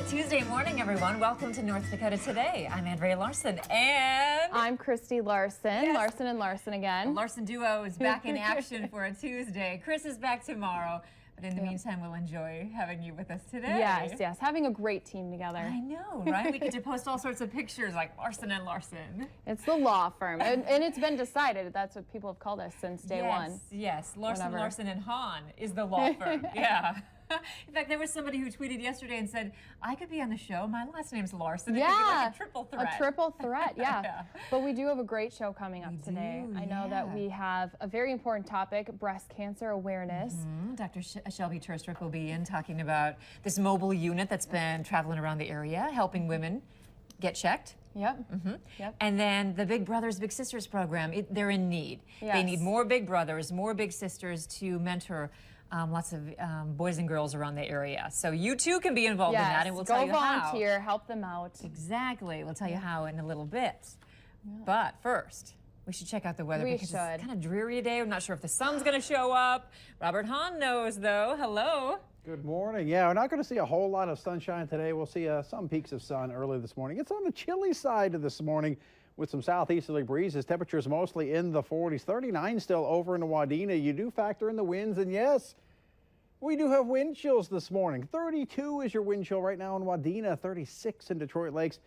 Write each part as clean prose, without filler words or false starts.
Good Tuesday morning, everyone. Welcome to North Dakota Today. I'm Andrea Larson, and I'm Kristi Larson. Yes. Larson and Larson again. The Larson duo is back in action for a Tuesday. Chris is back tomorrow, but in the meantime, we'll enjoy having you with us today. Yes, having a great team together. I know, right? We get to post all sorts of pictures like Larson and Larson. It's the law firm, and it's been decided. That's what people have called us since day one. Yes, Larson, Whatever. Larson and Hahn is the law firm. Yeah. In fact, there was somebody who tweeted yesterday and said, I could be on the show. My last name's Larson. It could be like a triple threat. A triple threat, yeah. Yeah. But we do have a great show coming up today. I know that we have a very important topic, breast cancer awareness. Dr. Shelby Turstrick will be in talking about this mobile unit that's been traveling around the area, helping women get checked. Yep. Yep. And then the Big Brothers Big Sisters program, they're in need. Yes. They need more big brothers, more big sisters to mentor lots of boys and girls around the area. So you too can be involved in that, and we'll tell you how. Go volunteer, help them out. Exactly. We'll tell you how in a little bit. But first, we should check out the weather because it's kind of dreary today. I'm not sure if the sun's going to show up. Robert Hahn knows, though. Hello. Good morning. Yeah, we're not going to see a whole lot of sunshine today. We'll see some peaks of sun early this morning. It's on the chilly side this morning with some southeasterly breezes. Temperatures mostly in the 40s. 39 still over in Wadena. You do factor in the winds, and yes, we do have wind chills this morning. 32 is your wind chill right now in Wadena, 36 in Detroit Lakes,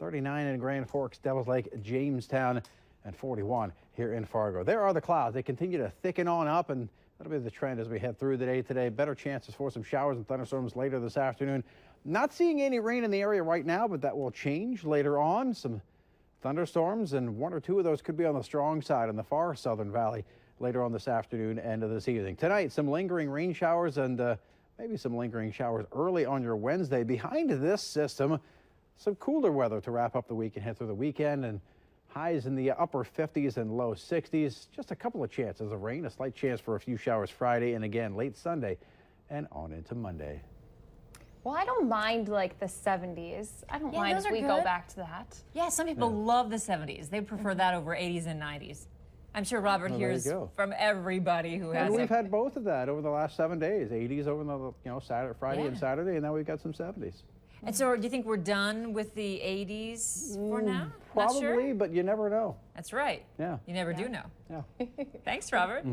39 in Grand Forks, Devils Lake, Jamestown, and 41 here in Fargo. There are the clouds. They continue to thicken on up, and that'll be the trend as we head through the day today. Better chances for some showers and thunderstorms later this afternoon. Not seeing any rain in the area right now, but that will change later on. Some thunderstorms, and one or two of those could be on the strong side in the far southern valley later on this afternoon and this evening. Tonight, some lingering rain showers and maybe some lingering showers early on your Wednesday. Behind this system, some cooler weather to wrap up the week and head through the weekend, and highs in the upper 50s and low 60s. Just a couple of chances of rain, a slight chance for a few showers Friday and again late Sunday and on into Monday. Well, I don't mind like the 70s. I don't mind if we go back to that. Yeah, some people love the 70s. They prefer that over 80s and 90s. I'm sure Robert hears from everybody who has. And we've had both of that over the last 7 days. 80s over the Saturday, Friday and Saturday, and now we've got some 70s. And so, do you think we're done with the 80s for now? Probably, Not sure? but you never know. That's right. Yeah. You never do know. Yeah. Thanks, Robert.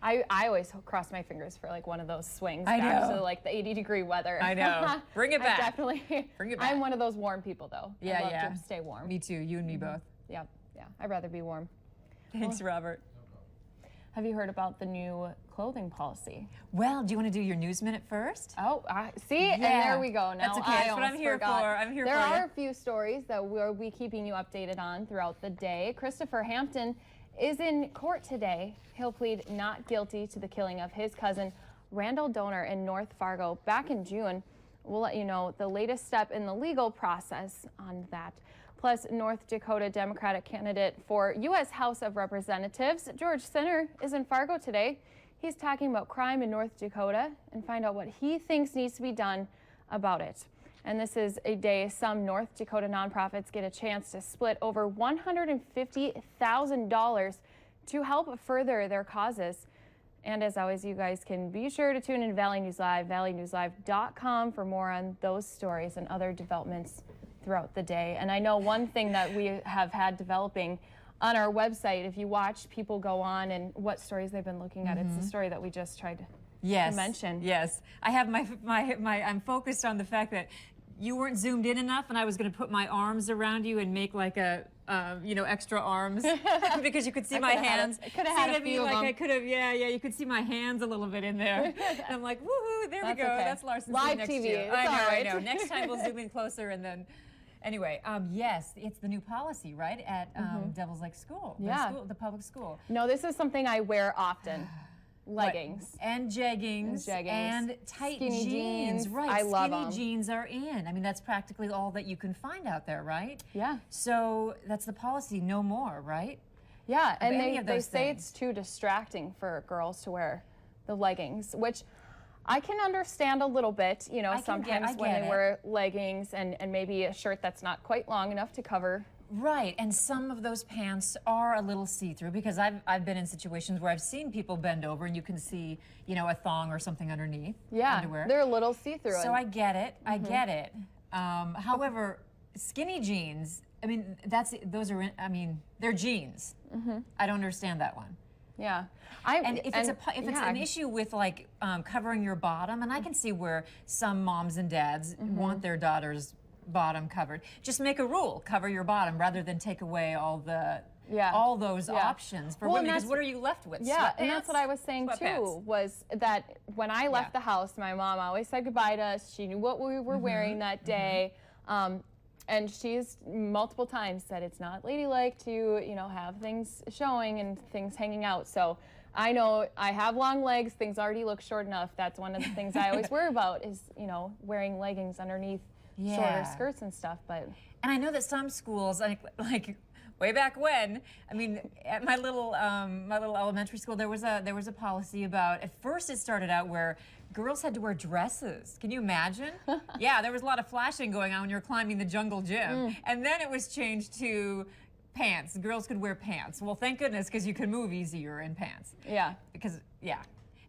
I always cross my fingers for like one of those swings I back know. to like the 80-degree weather. I know. Bring it back. Definitely. Bring it back. I'm one of those warm people though. Yeah, I love to stay warm. Me too. You and me both. Yeah. I'd rather be warm. Thanks, Robert. Have you heard about the new clothing policy? Well, do you want to do your news minute first? Oh, see, and there we go. Now That's okay. That's what I'm here for. I'm here for you. There are a few stories that we'll be keeping you updated on throughout the day. Christopher Hampton is in court today. He'll plead not guilty to the killing of his cousin, Randall Donor, in North Fargo back in June. We'll let you know the latest step in the legal process on that. Plus, North Dakota Democratic candidate for U.S. House of Representatives, George Sinner, is in Fargo today. He's talking about crime in North Dakota and find out what he thinks needs to be done about it. And this is a day some North Dakota nonprofits get a chance to split over $150,000 to help further their causes. And as always, you guys can be sure to tune in Valley News Live, valleynewslive.com for more on those stories and other developments throughout the day. And I know one thing that we have had developing on our website, if you watch people go on and what stories they've been looking at, it's the story that we just tried to mention. Yes, I have I'm focused on the fact that you weren't zoomed in enough, and I was going to put my arms around you and make like a extra arms because you could see my hands. I could have had a few of them. I could have, you could see my hands a little bit in there. And I'm like, woohoo, there we go. Okay. That's Larson's live next TV. year. It's I know. Next time we'll zoom in closer and then. Anyway, yes, it's the new policy, right, at Devils Lake School, the public school. No, this is something I wear often. Leggings. And jeggings. And tight jeans. Right, I love them. Skinny jeans are in. I mean, that's practically all that you can find out there, right? Yeah. So that's the policy, no more, right? Yeah, and they say it's too distracting for girls to wear the leggings, which I can understand a little bit, sometimes when they wear leggings and maybe a shirt that's not quite long enough to cover. Right, and some of those pants are a little see-through because I've been in situations where I've seen people bend over and you can see, a thong or something underneath. Yeah, underwear. they're a little see-through. So I get it, I get it. However, skinny jeans, I mean, they're jeans. I don't understand that one. Yeah. And if it's an issue with like covering your bottom, and I can see where some moms and dads want their daughter's bottom covered, just make a rule, cover your bottom, rather than take away all those options for women, because what are you left with? Yeah, and that's what I was saying too, was that when I left the house, my mom always said goodbye to us. She knew what we were wearing that day. And she's multiple times said it's not ladylike to, you know, have things showing and things hanging out. So I know I have long legs, things already look short enough. That's one of the things I always worry about is, you know, wearing leggings underneath shorter skirts and stuff. But and I know that some schools, like way back when, I mean, at my little elementary school, there was a policy about, at first it started out where girls had to wear dresses. Can you imagine? Yeah, there was a lot of flashing going on when you're climbing the jungle gym. And then it was changed to pants. Girls could wear pants. Well, thank goodness, because you could move easier in pants. Yeah.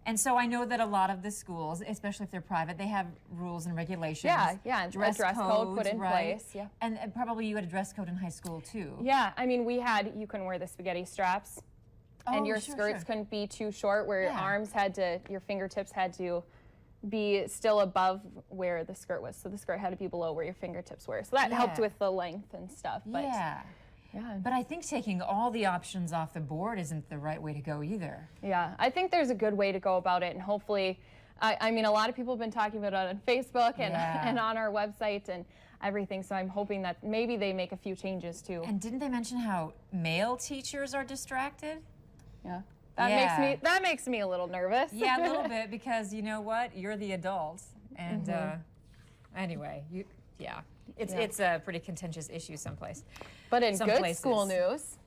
And so I know that a lot of the schools, especially if they're private, they have rules and regulations. Yeah, a dress code put in place. Yeah. And probably you had a dress code in high school too. Yeah, I mean, you couldn't wear the spaghetti straps. And your skirts couldn't be too short, where your arms your fingertips had to be still above where the skirt was. So the skirt had to be below where your fingertips were. So that helped with the length and stuff. But But I think taking all the options off the board isn't the right way to go either. Yeah, I think there's a good way to go about it, and hopefully, I mean, a lot of people have been talking about it on Facebook and on our website and everything, so I'm hoping that maybe they make a few changes too. And didn't they mention how male teachers are distracted? Yeah. That makes me a little nervous. Yeah, a little bit, because you know what? You're the adults. And anyway, it's a pretty contentious issue someplace. But in good school news,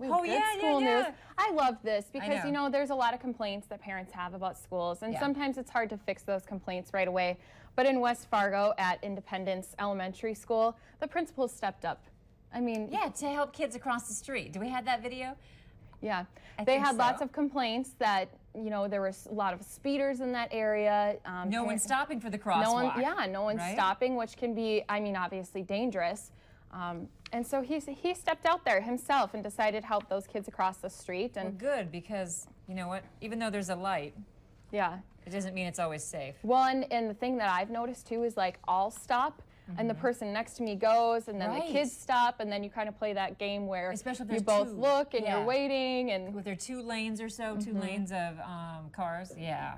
news. I love this because, you know, there's a lot of complaints that parents have about schools, and sometimes it's hard to fix those complaints right away. But in West Fargo at Independence Elementary School, the principal stepped up. I mean, to help kids across the street. Do we have that video? Yeah, they had lots of complaints that, you know, there was a lot of speeders in that area. No one stopping for the crosswalk. No one's stopping, which can be, I mean, obviously dangerous. And so he stepped out there himself and decided to help those kids across the street. And well, good, because you know what? Even though there's a light, it doesn't mean it's always safe. Well, and the thing that I've noticed too is, like, I'll stop. And the person next to me goes, and then the kids stop, and then you kind of play that game where especially if you both look and you're waiting, and with their 2 lanes or so, 2 lanes of cars. Yeah,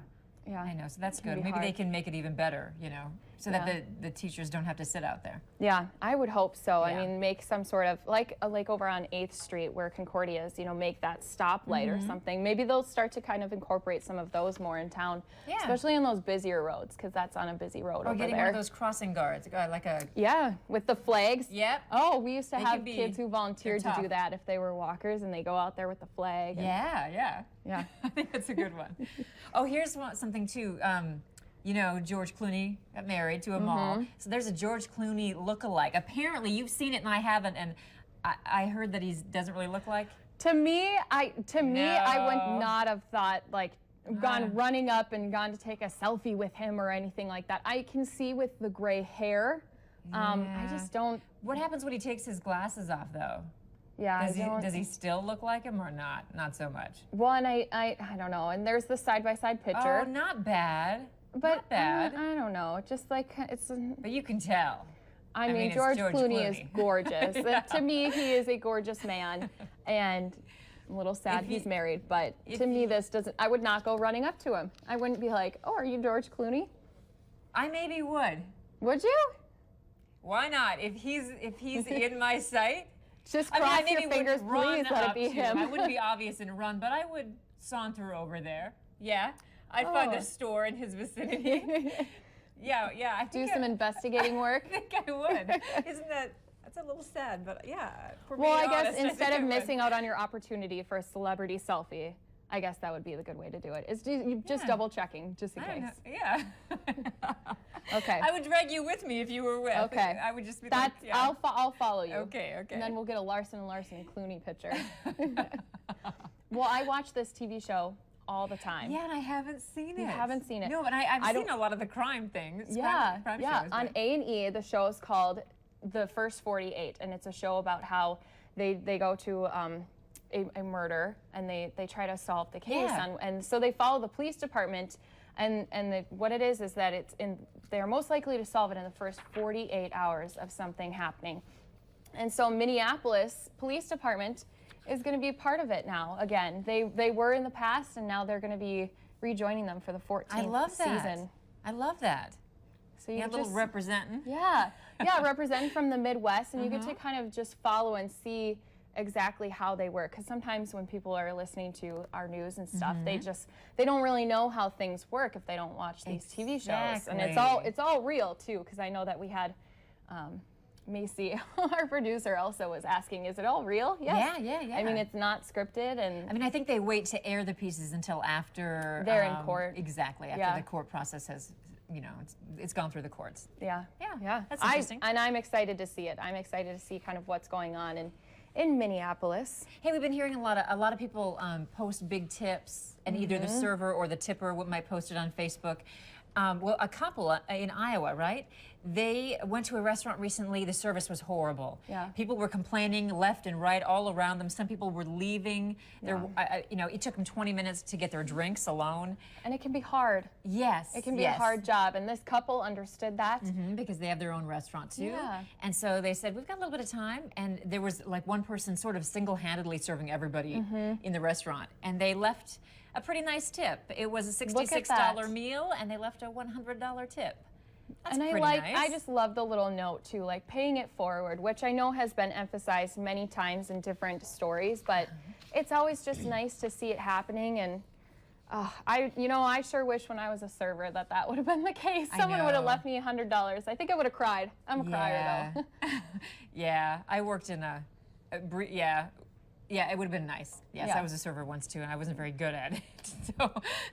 I know. So that's good. Maybe they can make it even better, you know, so that the teachers don't have to sit out there. Yeah, I would hope so. I mean, make some sort of, like over on 8th Street where Concordia is, you know, make that stoplight or something. Maybe they'll start to kind of incorporate some of those more in town, especially on those busier roads, because that's on a busy road over there. Or getting one of those crossing guards, like a... Yeah, with the flags. Yep. Oh, we used to have kids who volunteered to do that if they were walkers, and they go out there with the flag. Yeah. I think that's a good one. Oh, here's something too. You know, George Clooney got married to a mall. So there's a George Clooney look-alike. Apparently, you've seen it and I haven't, and I heard that he doesn't really look like. To me, I would not have thought, like, gone running up and gone to take a selfie with him or anything like that. I can see with the gray hair. I just don't. What happens when he takes his glasses off, though? Yeah, does he still look like him or not? Not so much. Well, and I don't know. And there's the side-by-side picture. Oh, not bad. But not bad. I don't know. Just like it's. But you can tell. I mean, George Clooney is gorgeous. To me, he is a gorgeous man, and I'm a little sad he's married. But to me, this doesn't. I would not go running up to him. I wouldn't be like, "Oh, are you George Clooney?" I maybe would. Would you? Why not? If he's in my sight. Just cross your fingers, please let it be him. I wouldn't be obvious and run, but I would saunter over there. Yeah. I'd find a store in his vicinity. Yeah. I think do some investigating work. I think I would. That's a little sad, but yeah. Well, I guess instead of missing out on your opportunity for a celebrity selfie, I guess that would be the good way to do it. Is just double checking, just in case. Yeah. Okay. I would drag you with me if you were with. Okay. I would just be like, I'll follow you. Okay. And then we'll get a Larson and Clooney picture. Well, I watch this TV show all the time. Yeah, and I haven't seen it. You haven't seen it? No, but I've seen a lot of the crime things. Crime shows, on but- A&E, the show is called The First 48, and it's a show about how they go to a murder and they try to solve the case. Yeah. And so they follow the police department, and what it is that they're most likely to solve it in the first 48 hours of something happening. And so Minneapolis Police Department is going to be a part of it now. Again, they were in the past, and now they're going to be rejoining them for the 14th I love that. season. I love that. So You got a little representing. yeah, representing from the Midwest, and you get to kind of just follow and see exactly how they work. Because sometimes when people are listening to our news and stuff, they don't really know how things work if they don't watch these TV shows. And it's all real too. Because I know that we had Macy, our producer, also was asking, "Is it all real?" Yes. Yeah. I mean, it's not scripted, and I mean, I think they wait to air the pieces until after they're in court. Exactly, after the court process has, it's gone through the courts. Yeah. That's interesting. And I'm excited to see it. I'm excited to see kind of what's going on in Minneapolis. Hey, we've been hearing a lot of people post big tips, and either the server or the tipper might post it on Facebook. Well, a couple in Iowa, right? They went to a restaurant recently. The service was horrible. Yeah. People were complaining left and right all around them. Some people were leaving. It took them 20 minutes to get their drinks alone. And it can be hard. Yes. It can be a hard job, and this couple understood that. Because they have their own restaurant too. Yeah. And so they said, we've got a little bit of time. And there was like one person sort of single-handedly serving everybody in the restaurant. And they left a pretty nice tip. It was a $66 meal, and they left a $100 tip. That's and pretty nice. I just love the little note too, like paying it forward, which I know has been emphasized many times in different stories, but it's always just nice to see it happening. And I sure wish when I was a server that would have been the case. Someone would have left me $100. I think I would have cried. I'm a crier though. Yeah, I worked in yeah, it would have been nice. Yes, I was a server once too, and I wasn't very good at it.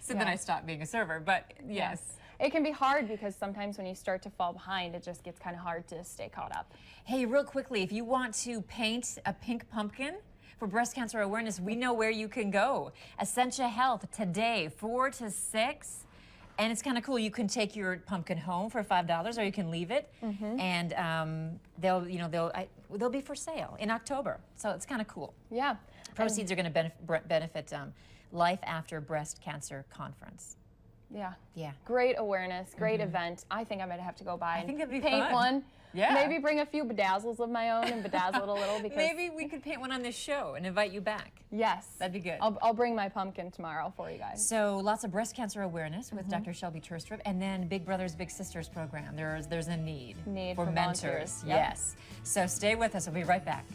So then I stopped being a server, but yes. It can be hard because sometimes when you start to fall behind, it just gets kind of hard to stay caught up. Hey, real quickly, if you want to paint a pink pumpkin for breast cancer awareness, we know where you can go. Essentia Health today, 4 to 6. And it's kind of cool. You can take your pumpkin home for $5, or you can leave it, and they'll be for sale in October. So it's kind of cool. Yeah. Proceeds are going to benefit Life After Breast Cancer Conference. Yeah. Great awareness, great event. I think I might have to go by and that'd be paint fun. one. Yeah. Maybe bring a few bedazzles of my own and bedazzle it a little because maybe we could paint one on this show and invite you back. Yes. That'd be good. I'll bring my pumpkin tomorrow for you guys. So lots of breast cancer awareness with Dr. Shelby Turstrup, and then Big Brothers Big Sisters program. There's a need for mentors. volunteers. Yep. Yes. So stay with us. We'll be right back.